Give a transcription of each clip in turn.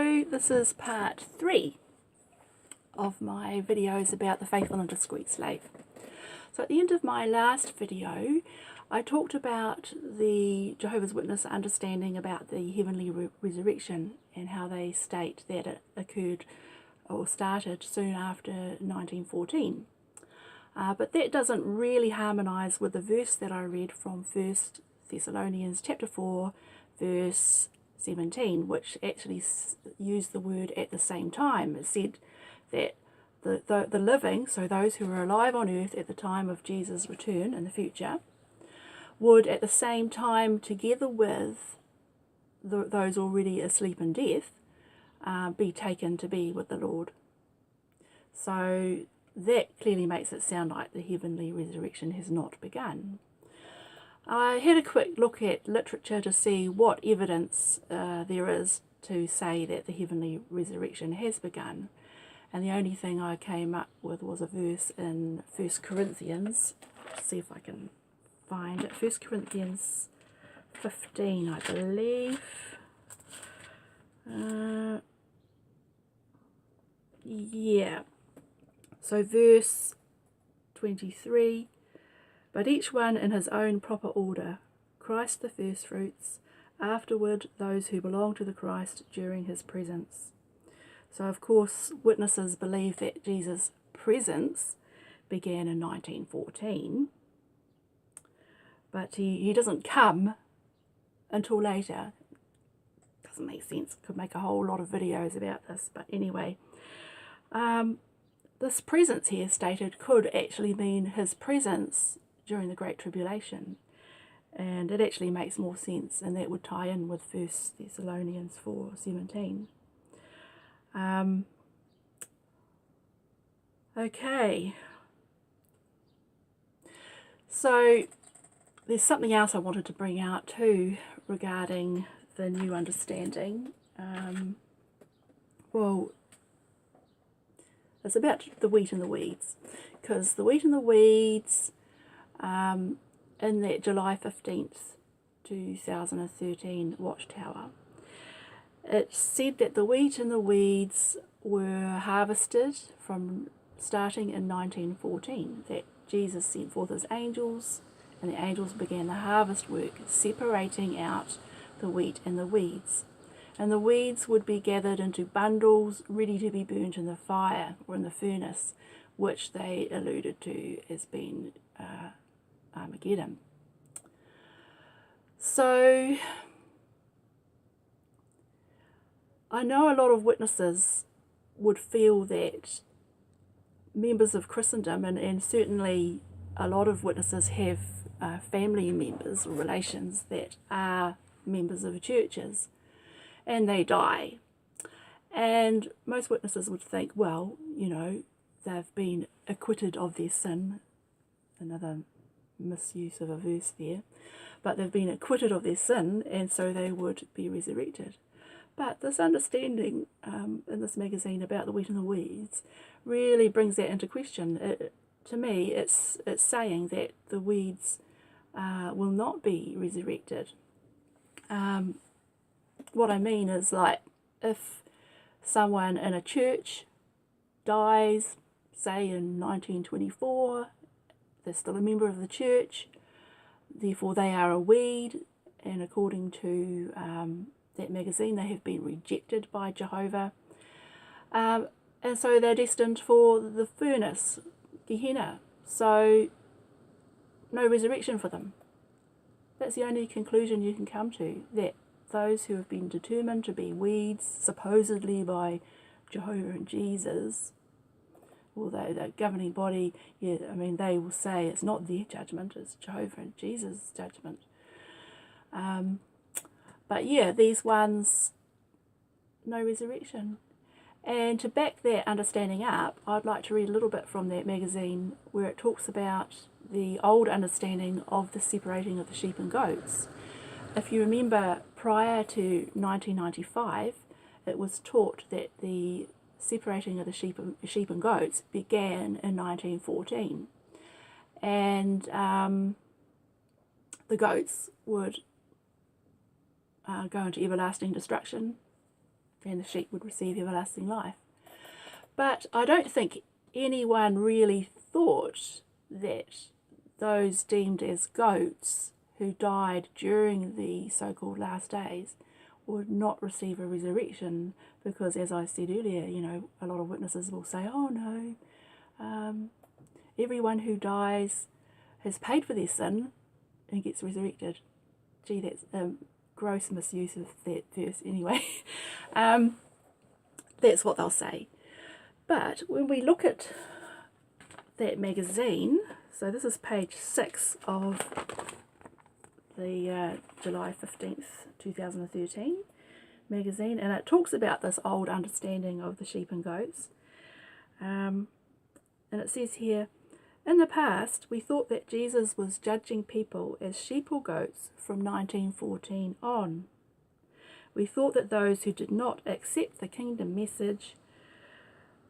Hello, this is part 3 of my videos about the faithful and discreet slave. So at the end of my last video, I talked about the Jehovah's Witness understanding about the heavenly resurrection and how they state that it occurred or started soon after 1914. But that doesn't really harmonise with the verse that I read from 1 Thessalonians chapter 4, verse 17, which actually used the word at the same time. It said that the living, so those who are alive on earth at the time of Jesus' return in the future, would at the same time, together with those already asleep in death, be taken to be with the Lord. So that clearly makes it sound like the heavenly resurrection has not begun. I had a quick look at literature to see what evidence there is to say that the heavenly resurrection has begun. And the only thing I came up with was a verse in 1 Corinthians. Let's see if I can find it. 1 Corinthians 15, I believe. Yeah. So verse 23. But each one in his own proper order, Christ the firstfruits, afterward those who belong to the Christ during his presence. So of course witnesses believe that Jesus' presence began in 1914, but he doesn't come until later. Doesn't make sense. Could make a whole lot of videos about this, but anyway. This presence here stated could actually mean his presence during the Great Tribulation, and it actually makes more sense, and that would tie in with 1 Thessalonians 4:17. Okay, so there's something else I wanted to bring out too regarding the new understanding. Well, it's about the wheat and the weeds, because the wheat and the weeds, in that July 15th, 2013 Watchtower, it said that the wheat and the weeds were harvested from starting in 1914, that Jesus sent forth his angels, and the angels began the harvest work, separating out the wheat and the weeds. And the weeds would be gathered into bundles ready to be burnt in the fire or in the furnace, which they alluded to as being Armageddon. So I know a lot of witnesses would feel that members of Christendom, and certainly a lot of witnesses have family members or relations that are members of churches, and they die. And most witnesses would think, well, you know, they've been acquitted of their sin. Another misuse of a verse there. But they've been acquitted of their sin, and so they would be resurrected. But this understanding in this magazine about the wheat and the weeds really brings that into question. To me, it's saying that the weeds will not be resurrected. What I mean is, like, if someone in a church dies, say in 1924, they're still a member of the church, therefore they are a weed, and according to that magazine, they have been rejected by Jehovah, and so they're destined for the furnace, Gehenna. So no resurrection for them. That's the only conclusion you can come to, that those who have been determined to be weeds, supposedly by Jehovah and Jesus, although the governing body, yeah, I mean, they will say it's not their judgment, it's Jehovah and Jesus' judgment. But yeah, these ones, no resurrection. And to back that understanding up, I'd like to read a little bit from that magazine where it talks about the old understanding of the separating of the sheep and goats. If you remember, prior to 1995, it was taught that the separating of the sheep and goats began in 1914, and the goats would go into everlasting destruction, and the sheep would receive everlasting life. But I don't think anyone really thought that those deemed as goats who died during the so-called last days would not receive a resurrection, because, as I said earlier, you know, a lot of witnesses will say, oh no, everyone who dies has paid for their sin and gets resurrected. Gee, that's gross misuse of that verse anyway. That's what they'll say. But when we look at that magazine, so this is page 6 of the July 15th, 2013 magazine, and it talks about this old understanding of the sheep and goats. And it says here, in the past, we thought that Jesus was judging people as sheep or goats from 1914 on. We thought that those who did not accept the kingdom message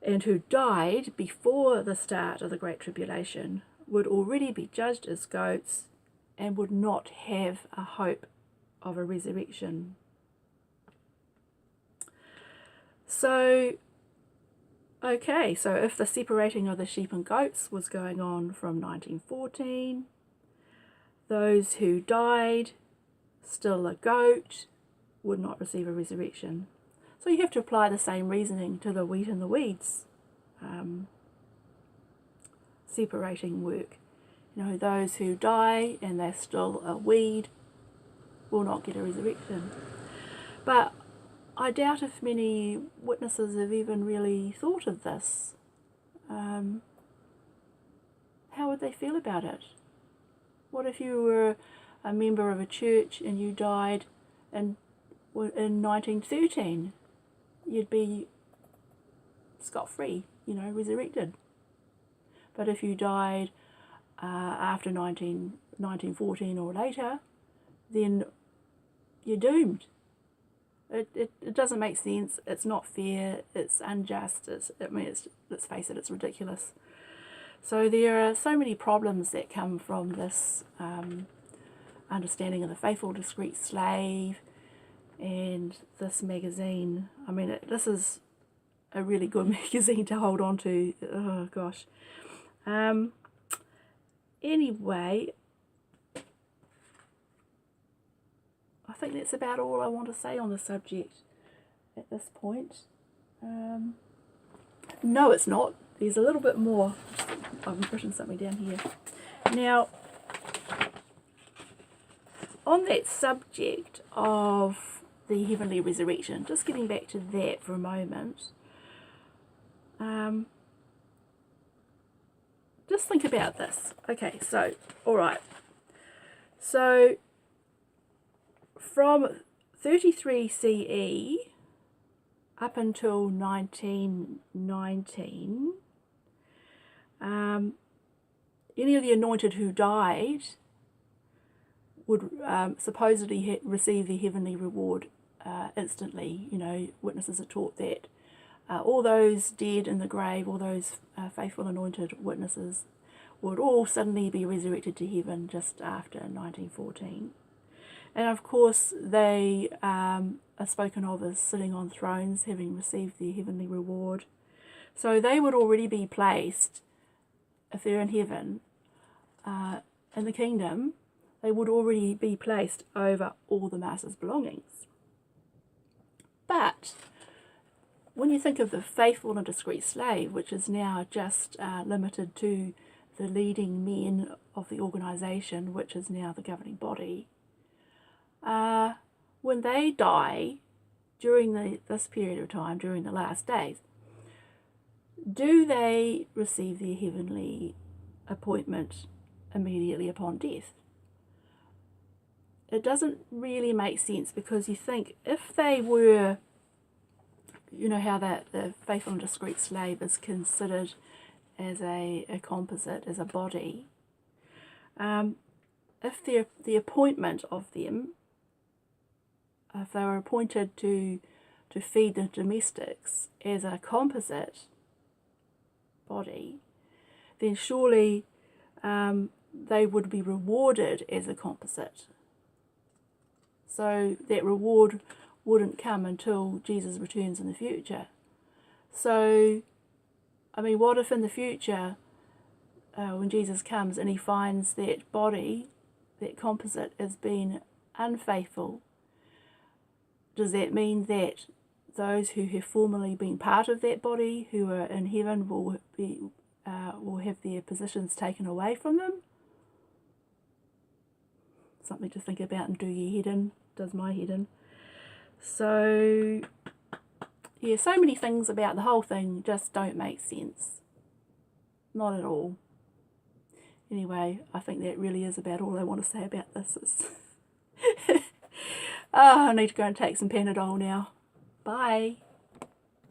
and who died before the start of the Great Tribulation would already be judged as goats and would not have a hope of a resurrection. So, okay, so if the separating of the sheep and goats was going on from 1914, those who died, still a goat, would not receive a resurrection. So you have to apply the same reasoning to the wheat and the weeds separating work. You know, those who die and they're still a weed will not get a resurrection. But I doubt if many witnesses have even really thought of this. How would they feel about it? What if you were a member of a church and you died in 1913? You'd be scot-free, you know, resurrected. But if you died after 1914 or later, then you're doomed. It doesn't make sense. It's not fair. It's unjust. Let's face it, it's ridiculous. So there are so many problems that come from this understanding of the faithful discreet slave and this magazine. I mean, this is a really good magazine to hold on to. Oh gosh. Anyway, I think that's about all I want to say on the subject at this point. No, it's not. There's a little bit more. I've written something down here. Now, on that subject of the heavenly resurrection, just getting back to that for a moment, just think about this. Okay, so, alright. So, from 33 CE up until 1919, any of the anointed who died would supposedly receive their heavenly reward instantly. You know, witnesses are taught that. All those dead in the grave, all those faithful anointed witnesses would all suddenly be resurrected to heaven just after 1914. And of course they are spoken of as sitting on thrones, having received their heavenly reward. So they would already be placed, if they're in heaven, in the kingdom, they would already be placed over all the master's belongings. But when you think of the faithful and discreet slave, which is now just limited to the leading men of the organisation, which is now the governing body, when they die during this period of time, during the last days, do they receive their heavenly appointment immediately upon death? It doesn't really make sense, because you think if they were, you know how that the faithful and discreet slave is considered as a composite, as a body, if the appointment of them, if they were appointed to feed the domestics as a composite body, then surely they would be rewarded as a composite. So that reward wouldn't come until Jesus returns in the future. So, I mean, what if in the future, when Jesus comes and he finds that body, that composite, as being unfaithful? Does that mean that those who have formerly been part of that body, who are in heaven, will have their positions taken away from them? Something to think about and do your head in. Does my head in. So, yeah, so many things about the whole thing just don't make sense. Not at all. Anyway, I think that really is about all I want to say about this. Oh, I need to go and take some Panadol now. Bye.